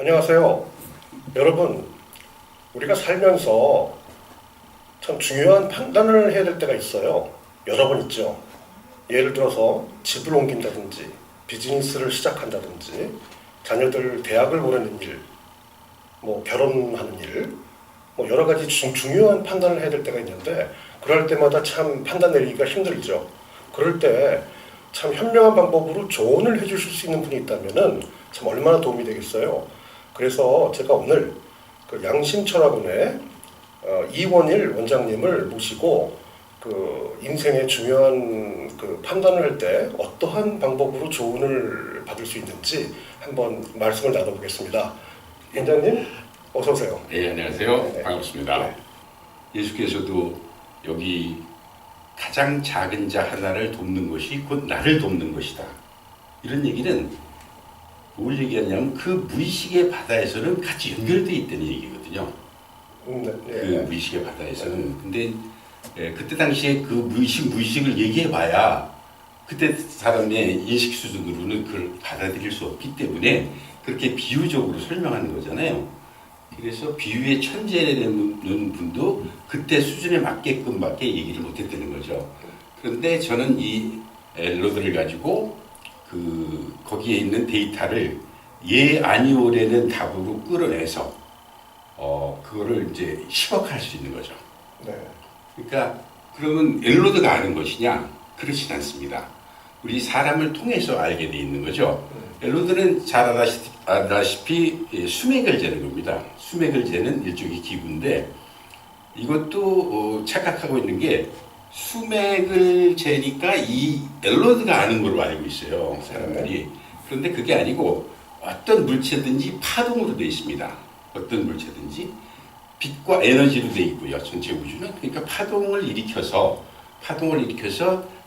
안녕하세요. 여러분, 우리가 살면서 참 중요한 판단을 해야 될 때가 있어요. 여러 번 있죠. 예를 들어서 집을 옮긴다든지, 비즈니스를 시작한다든지, 자녀들 대학을 보내는 일, 결혼하는 일, 여러 가지 중요한 판단을 해야 될 때가 있는데, 그럴 때마다 참 판단 내리기가 힘들죠. 그럴 때 참 현명한 방법으로 조언을 해주실 수 있는 분이 있다면은 참 얼마나 도움이 되겠어요. 그래서 제가 오늘 그 양심철학원의 이원일 원장님을 모시고 그 인생의 중요한 그 판단을 할 때 어떠한 방법으로 조언을 받을 수 있는지 한번 말씀을 나눠보겠습니다. 원장님, 어서 오세요. 네, 안녕하세요. 네. 반갑습니다. 네. 예수께서도 여기 가장 작은 자 하나를 돕는 것이 곧 나를 돕는 것이다. 이런 얘기는 뭘 얘기하냐면 그 무의식의 바다에서는 같이 연결되어 있다는 얘기거든요. 네. 그 무의식의 바다에서는. 근데 그때 당시에 그 무의식을 얘기해봐야 그때 사람의 인식 수준으로는 그걸 받아들일 수 없기 때문에 그렇게 비유적으로 설명하는 거잖아요. 그래서 비유의 천재라는 분도 그때 수준에 맞게끔밖에 얘기를 못했다는 거죠. 그런데 저는 이 엘로드를 가지고 거기에 있는 데이터를 예 아니오라는 답으로 끌어내서 그거를 이제 시각화할 수 있는 거죠. 네. 그러니까 그러면 엘로드가 아는 것이냐? 그렇진 않습니다. 우리 사람을 통해서 알게 돼 있는 거죠. 엘로드는 잘 알다시피 수맥을 재는 겁니다. 수맥을 재는 일종의 기구인데 이것도 착각하고 있는 게 수맥을 재니까 이 엘로드가 아는 걸로 알고 있어요. 사람들이. 그런데 그게 아니고 어떤 물체든지 파동으로 되어 있습니다. 어떤 물체든지 빛과 에너지로 되어 있고요. 전체 우주는. 그러니까 파동을 일으켜서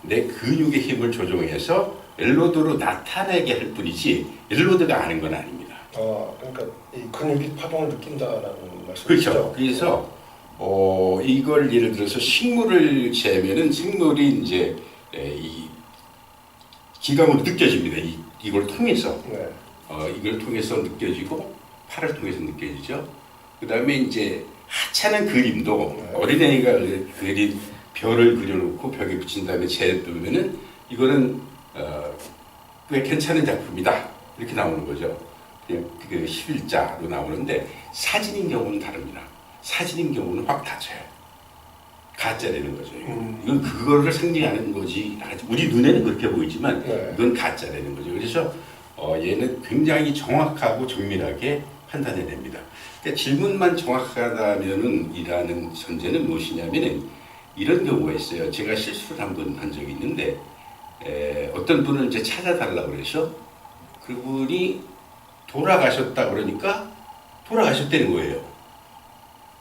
내 근육의 힘을 조정해서 엘로드로 나타내게 할 뿐이지 엘로드가 아는 건 아닙니다. 그러니까 이 근육이 파동을 느낀다라는 말씀이시죠? 그렇죠. 그래서 이걸 예를 들어서 식물을 재면은 식물이 이제 이 기감으로 느껴집니다. 이걸 통해서 네. 이걸 통해서 느껴지고 팔을 통해서 느껴지죠. 그 다음에 이제 하찮은 그림도 네. 어린애가 그린 별을 그려놓고 벽에 붙인 다음에 재보면은 이거는 꽤 괜찮은 작품이다 이렇게 나오는 거죠. 그 11자로 나오는데 사진인 경우는 다릅니다. 사진인 경우는 확 다져요. 가짜라는 거죠. 이건 그거를 상징하는 거지. 우리 눈에는 그렇게 보이지만 네. 이건 가짜라는 거죠. 그래서 얘는 굉장히 정확하고 정밀하게 판단해냅니다. 그러니까 질문만 정확하다면은 이라는 전제는 무엇이냐면은 이런 경우가 있어요. 제가 실수를 한 번 한 적이 있는데 어떤 분을 이제 찾아달라고 그래서 그분이 돌아가셨다 그러니까 돌아가셨다는 거예요.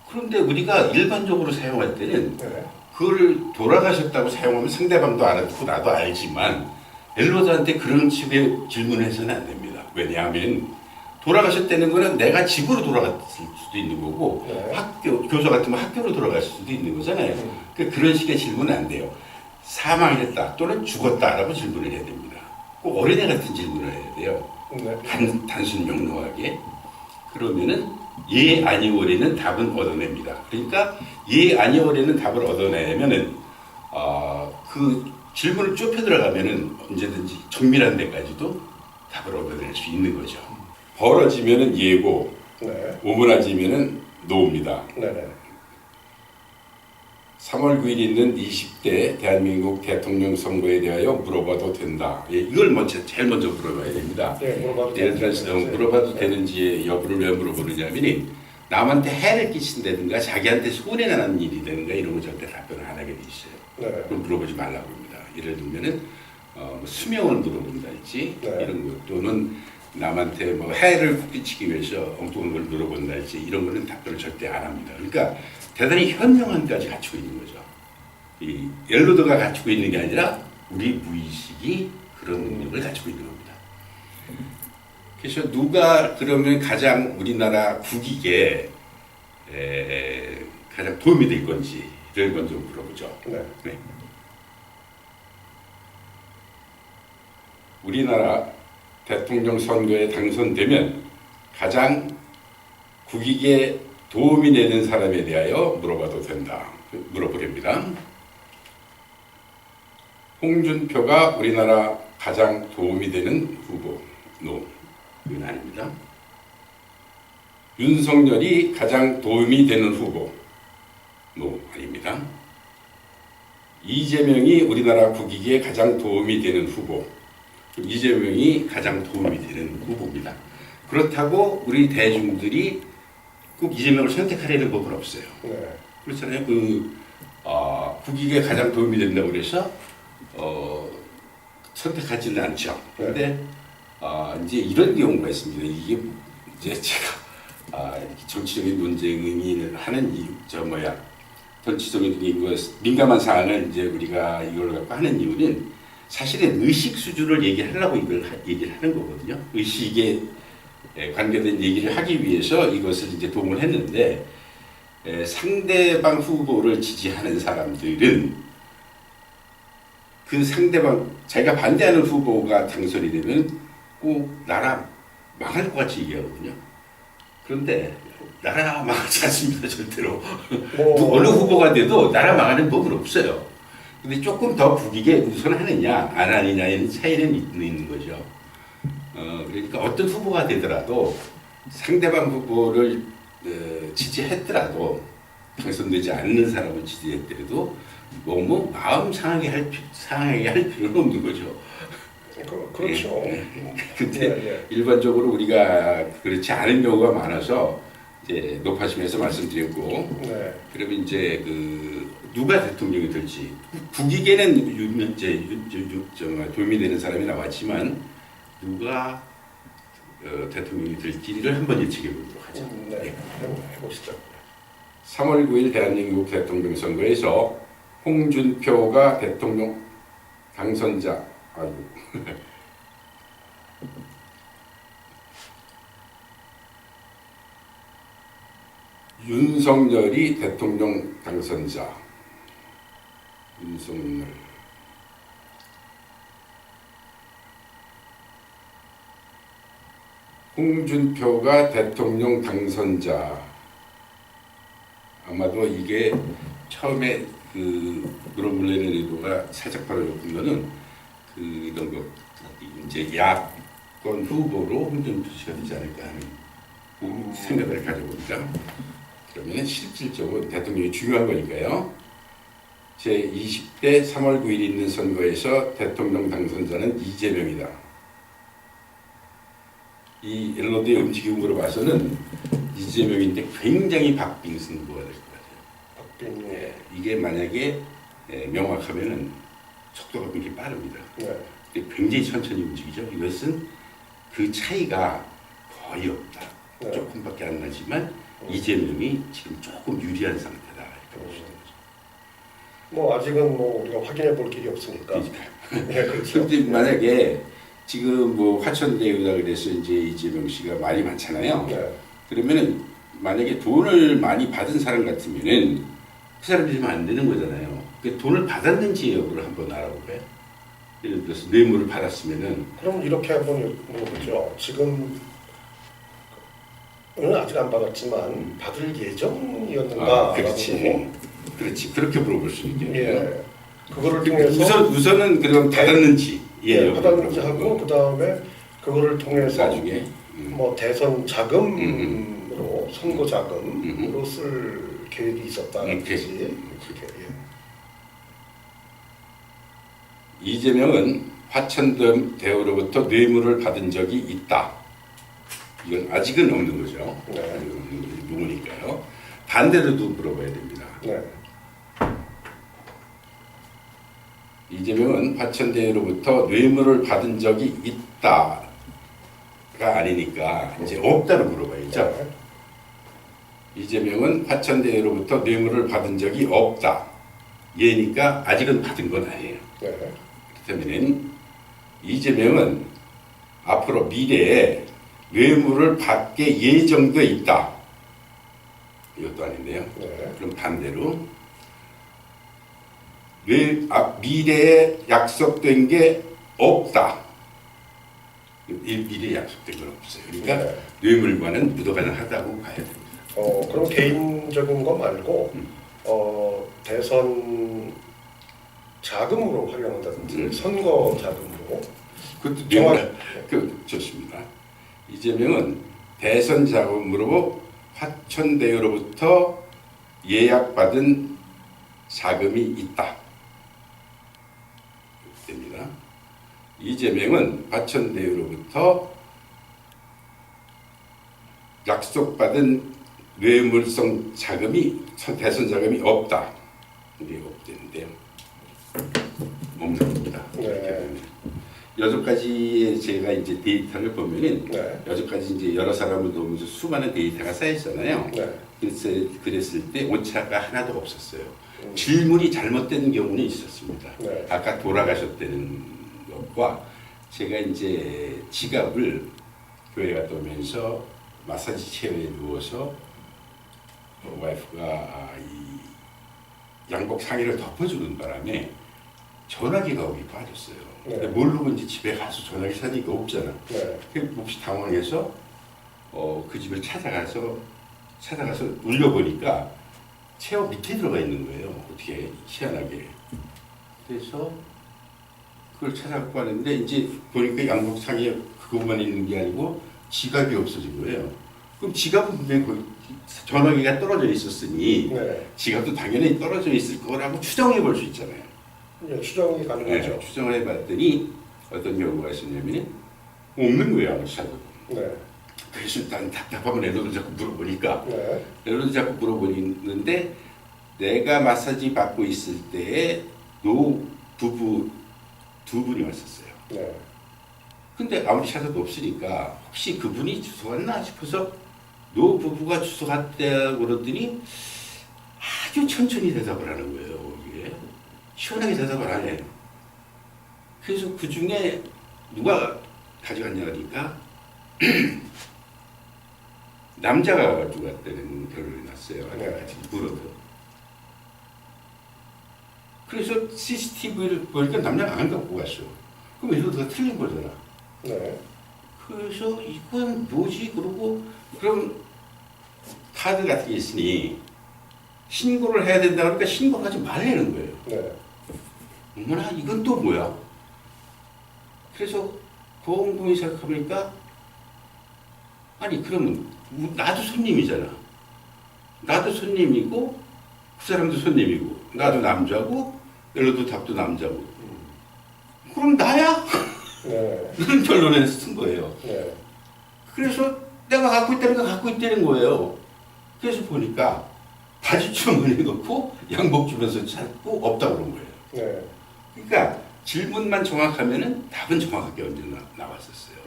그런데 우리가 일반적으로 사용할 때는 네. 그걸 돌아가셨다고 사용하면 상대방도 알아듣고 나도 알지만 엘로드한테 그런 식의 질문을 해서는 안 됩니다. 왜냐하면 돌아가셨다는 거는 내가 집으로 돌아갔을 수도 있는 거고 네. 교사 같으면 학교로 돌아갈 수도 있는 거잖아요. 그러니까 그런 식의 질문은 안 돼요. 사망했다 또는 죽었다라고 질문을 해야 됩니다. 꼭 어린애 같은 질문을 해야 돼요. 네. 단순 명료하게. 그러면은 예 아니오라는 답은 얻어냅니다. 그러니까 예 아니오라는 답을 얻어내면은 그 질문을 좁혀 들어가면은 언제든지 정밀한 데까지도 답을 얻어낼 수 있는 거죠. 벌어지면은 예고, 네. 오므라지면은 노입니다. 네네. 3월 9일 있는 20대 대한민국 대통령 선거에 대하여 물어봐도 된다. 예, 이걸 제일 먼저 물어봐야 됩니다. 네, 물어봐도 예를 들어서 물어봐도 네. 되는지 여부를 왜 물어보느냐면 남한테 해를 끼친다든가 자기한테 손해 나는 일이 되는가 이런 거 절대 답변을 안 하게 돼 있어요. 네. 그럼 물어보지 말라고 합니다. 예를 들면은 수명을 물어본다든지 네. 이런 것 또는 남한테 해를 끼치기 위해서 엉뚱한 걸 물어본다든지 이런 거는 답변을 절대 안 합니다. 그러니까 대단히 현명함까지 갖추고 있는 거죠. 이 엘로드가 갖추고 있는 게 아니라 우리 무의식이 그런 능력을 갖추고 있는 겁니다. 그래서 누가 그러면 가장 우리나라 국익에 가장 도움이 될 건지를 먼저 물어보죠. 네. 네. 우리나라 대통령 선거에 당선되면 가장 국익에 도움이 되는 사람에 대하여 물어봐도 된다. 물어보렵니다. 홍준표가 우리나라 가장 도움이 되는 후보. 노. 이건 아닙니다. 윤석열이 가장 도움이 되는 후보. 노. 아닙니다. 이재명이 우리나라 국익에 가장 도움이 되는 후보. 이재명이 가장 도움이 되는 후보입니다. 그렇다고 우리 대중들이 꼭 이재명을 선택하려는 법은 없어요. 네. 그렇잖아요. 국익에 가장 도움이 된다고 그래서 선택하지는 않죠. 그런데 이제 이런 경우가 있습니다. 이게 이제 제가 정치적인 논쟁을 하는 정치적인 민감한 사안을 이제 우리가 이걸 갖고 하는 이유는 사실은 의식 수준을 얘기하려고 이걸 얘기를 하는 거거든요. 의식에 관계된 얘기를 하기 위해서 이것을 이제 동을 했는데 상대방 후보를 지지하는 사람들은 그 상대방 자기가 반대하는 후보가 당선이 되면 꼭 나라 망할 것 같이 얘기하거든요. 그런데 나라 망하지 않습니다. 절대로. 어느 후보가 돼도 나라 망하는 법은 없어요. 근데 조금 더 국익에 우선하느냐 안 하느냐의 차이는 있는 거죠. 그러니까 어떤 후보가 되더라도 상대방 후보를 지지했더라도 당선되지 않는 사람을 지지했더라도 너무 마음 상하게 할 필요는 없는 거죠. 그렇죠. 근데 일반적으로 우리가 그렇지 않은 경우가 많아서 이제 높아심에서 말씀드렸고, 네. 그러면 이제 누가 대통령이 될지 국익에는 도움이 되는 사람이 나왔지만 누가 대통령이 될지를 한번 예측해 보도록 하죠. 네. 해보시죠. 3월 9일 대한민국 대통령 선거에서 홍준표가 대통령 당선자 윤석열이 대통령 당선자. 윤석열. 홍준표가 대통령 당선자. 아마도 이게 처음에 물어보려는 의도가 살짝 벌어졌던 거는 이런 거 이제 야권 후보로 홍준표 씨가 되지 않을까 하는 생각을 가져봅니다. 그러면 실질적으로 대통령이 중요한 거니까요. 제20대 3월 9일 있는 선거에서 대통령 당선자는 이재명이다. 이 앨러드의 움직임으로 봐서는 이재명인데 굉장히 박빙 승부가 될 것 같아요. 박빙. 이게 만약에 명확하면은 속도가 굉장히 빠릅니다. 네. 굉장히 천천히 움직이죠. 이것은 그 차이가 거의 없다. 네. 조금밖에 안 나지만 이재명이 지금 조금 유리한 상태다. 이렇게 보시는 거죠. 뭐 아직은 뭐 우리가 확인해 볼 길이 없으니까. 네, 그렇죠. 그런데 만약에 지금 뭐 화천대유다 그래서 이제 이재명 씨가 말이 많잖아요. 네. 그러면은 만약에 돈을 많이 받은 사람 같으면은 그 사람이 되면 안 되는 거잖아요. 그 돈을 받았는지 여부를 한번 알아볼까요? 예를 들어서 뇌물을 받았으면은 그럼 이렇게 한번 물어보죠. 지금은 아직 안 받았지만 받을 예정이었는가? 그렇지. 그렇지. 그렇게 물어볼 수 있겠네요. 예. 그거를 통해서 우선은 그럼 받았는지 예, 받았는지 하고 그 다음에 그거를 통해서 나중에 뭐 대선 자금으로 선거 자금으로 쓸 계획이 있었다는 그렇지. 거지. 그렇게, 예. 이재명은 화천대유로부터 뇌물을 받은 적이 있다. 이건 아직은 없는 거죠. 네. 누구니까요. 반대로도 물어봐야 됩니다. 네. 이재명은 화천대유로부터 뇌물을 받은 적이 있다가 아니니까 이제 없다로 물어봐야죠. 네. 이재명은 화천대유로부터 뇌물을 받은 적이 없다. 얘니까 아직은 받은 건 아니에요. 네. 그렇다면 이재명은 앞으로 미래에 뇌물을 받게 예정돼 있다. 이것도 아닌데요. 네. 그럼 반대로 미래에 약속된 게 없다. 미리 약속된 건 없어요. 그러니까 네. 뇌물과는 무도가능하다고 봐야 됩니다. 그럼 개인적인 거 말고 대선 자금으로 활용한다든지 선거 자금으로 그것도 정확- 뇌물, 좋습니다. 이재명은 대선 자금으로 화천대유로부터 예약받은 자금이 있다. 됩니다. 이재명은 화천대유로부터 약속받은 뇌물성 자금이 대선 자금이 없다. 이게 없대는데요. 없는 겁니다. 네. 여섯 가지의 제가 이제 데이터를 보면은 네. 여섯 가지 이제 여러 사람을 도우면서 수많은 데이터가 쌓였잖아요. 네. 그랬을 때 오차가 하나도 없었어요. 질문이 잘못된 경우는 있었습니다. 네. 아까 돌아가셨다는 것과 제가 이제 지갑을 교회 갔다 오면서 마사지 체어에 누워서 와이프가 이 양복 상의를 덮어주는 바람에 전화기가 오기 빠졌어요. 네. 근데 모르고 이제 집에 가서 전화기 사니까 없잖아. 네. 그래서 몹시 당황해서 그 집을 찾아가서 울려보니까 체어 밑에 들어가 있는 거예요. 어떻게 희한하게. 그래서 그걸 찾아갖고 왔는데 이제 보니까 양복 상의에 그것만 있는 게 아니고 지갑이 없어진 거예요. 그럼 지갑은 분명히 거기 전화기가 떨어져 있었으니 네. 지갑도 당연히 떨어져 있을 거라고 추정해 볼 수 있잖아요. 예, 추정이 가능하죠. 추정을 해봤더니 어떤 경우가 있었냐면 없는 거예요. 아무 차도. 네. 그래서 일단 답답하면 애들도 자꾸 물어보니까 네. 애들도 자꾸 물어보는데 내가 마사지 받고 있을 때에 노 부부 두 분이 왔었어요. 네. 근데 아무리 찾아도 없으니까 혹시 그분이 주소 갔나 싶어서 노 부부가 주소 갔다고 그러더니 아주 천천히 대답을 하는 거예요. 이게 시원하게 대답을 안 해요. 그래서 그 중에 누가 가져갔냐 그러니까 남자가 가지고 왔다는 결론이 났어요. 네. 같이 물어도. 그래서 CCTV를 보니까 남자가 안 갖고 갔어. 그럼 이러다가 틀린 거잖아. 네. 그래서 이건 뭐지? 그러고 그럼 카드 같은 게 있으니 신고를 해야 된다 그러니까 신고를 하지 말라는 거예요. 네. 어머나 이건 또 뭐야? 그래서 보험금이 생각해보니까 아니 그러면 나도 손님이잖아. 나도 손님이고 그 사람도 손님이고 나도 남자고 멜로도 답도 남자고 그럼 나야? 네. 이런 결론에 쓴 거예요. 네. 그래서 내가 갖고 있다는 거 갖고 있다는 거예요. 그래서 보니까 바지 주머니에 넣고 양복 주면서 찾고 없다고 그런 거예요. 네. 그러니까 질문만 정확하면은 답은 정확하게 언제 나왔었어요.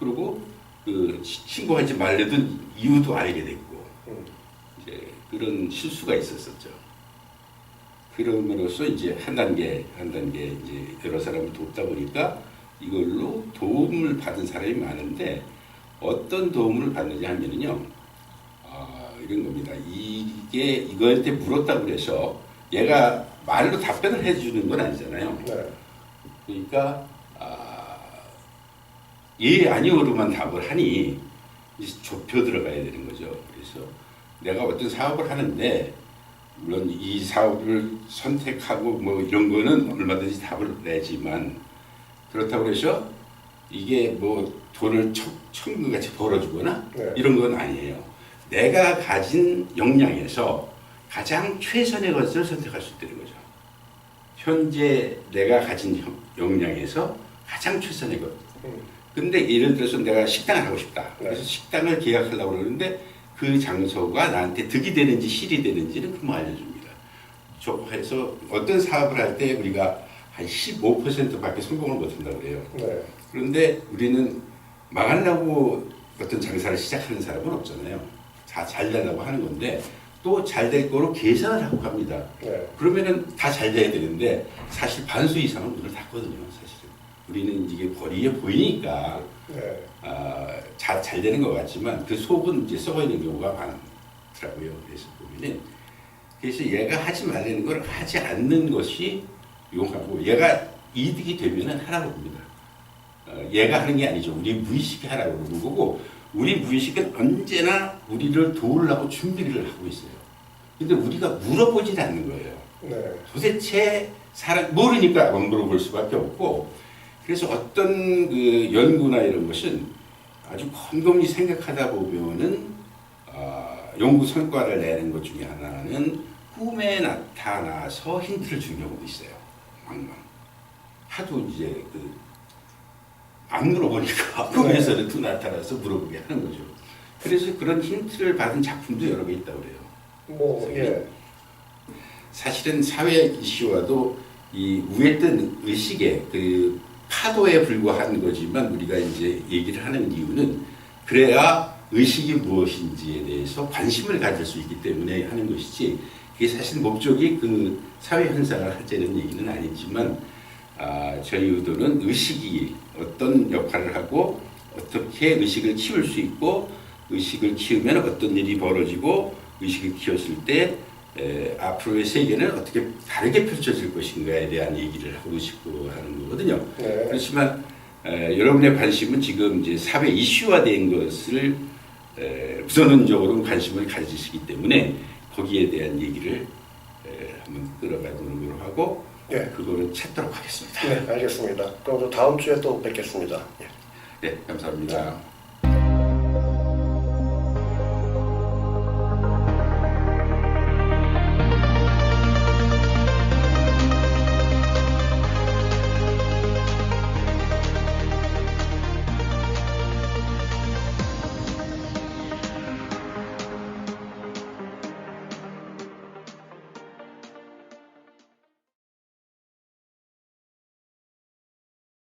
그리고 그 신고하지 말려던 이유도 알게 됐고 이제 그런 실수가 있었었죠. 그럼으로써 이제 한 단계 이제 여러 사람을 돕다 보니까 이걸로 도움을 받은 사람이 많은데 어떤 도움을 받느냐 하면은요 이런 겁니다. 이게 이거한테 물었다고 해서 얘가 말로 답변을 해주는 건 아니잖아요. 네. 그러니까 예 아니오로만 답을 하니 이제 좁혀 들어가야 되는 거죠. 그래서 내가 어떤 사업을 하는데 물론 이 사업을 선택하고 뭐 이런 거는 얼마든지 답을 내지만 그렇다고 해서 이게 뭐 돈을 천금같이 벌어주거나 네. 이런 건 아니에요. 내가 가진 역량에서 가장 최선의 것을 선택할 수 있다는 거죠. 현재 내가 가진 역량에서 가장 최선의 것. 근데 예를 들어서 내가 식당을 하고 싶다. 네. 그래서 식당을 계약하려고 그러는데 그 장소가 나한테 득이 되는지 실이 되는지는 그만 알려줍니다. 해서 어떤 사업을 할 때 우리가 한 15%밖에 성공을 못한다고 그래요. 네. 그런데 우리는 망하려고 어떤 장사를 시작하는 사람은 없잖아요. 다 잘 되려고 하는 건데 또 잘 될 거로 계산을 하고 갑니다. 네. 그러면은 다 잘 돼야 되는데 사실 반수 이상은 문을 닫거든요. 사실은 우리는 이게 거리에 보이니까 네. 잘 되는 것 같지만 그 속은 이제 썩어 있는 경우가 많더라고요. 그래서 얘가 하지 말라는 걸 하지 않는 것이 용하고 얘가 이득이 되면은 하라고 봅니다. 얘가 하는 게 아니죠. 우리 무의식이 하라고 그러는 거고 우리 무의식은 언제나 우리를 도우려고 준비를 하고 있어요. 근데 우리가 물어보질 않는 거예요. 네. 도대체 사람 모르니까 안 물어볼 수밖에 없고 그래서 어떤 그 연구나 이런 것은 아주 곰곰이 생각하다 보면은 연구 성과를 내는 것 중에 하나는 꿈에 나타나서 힌트를 준 경우도 있어요. 막막 하도 이제 안 물어보니까 꿈에서는 또 나타나서 물어보게 하는 거죠. 그래서 그런 힌트를 받은 작품도 여러 개 있다고 그래요. 뭐 예. 사실은 사회 이슈와도 이 위에 뜬 의식의 그 파도에 불과한 거지만 우리가 이제 얘기를 하는 이유는 그래야 의식이 무엇인지에 대해서 관심을 가질 수 있기 때문에 하는 것이지 그게 사실 목적이 그 사회 현상을 하자는 얘기는 아니지만 저희 의도는 의식이 어떤 역할을 하고 어떻게 의식을 키울 수 있고 의식을 키우면 어떤 일이 벌어지고 의식을 키웠을 때 앞으로의 세계는 어떻게 다르게 펼쳐질 것인가에 대한 얘기를 하고 싶고 하는 거거든요. 네. 그렇지만 여러분의 관심은 지금 이제 사회 이슈화된 것을 우선적으로 관심을 가지시기 때문에 거기에 대한 얘기를 한번 끌어가는 걸로 하고 네. 그거를 찾도록 하겠습니다. 네, 알겠습니다. 그럼 저 다음 주에 또 뵙겠습니다. 예. 네, 감사합니다.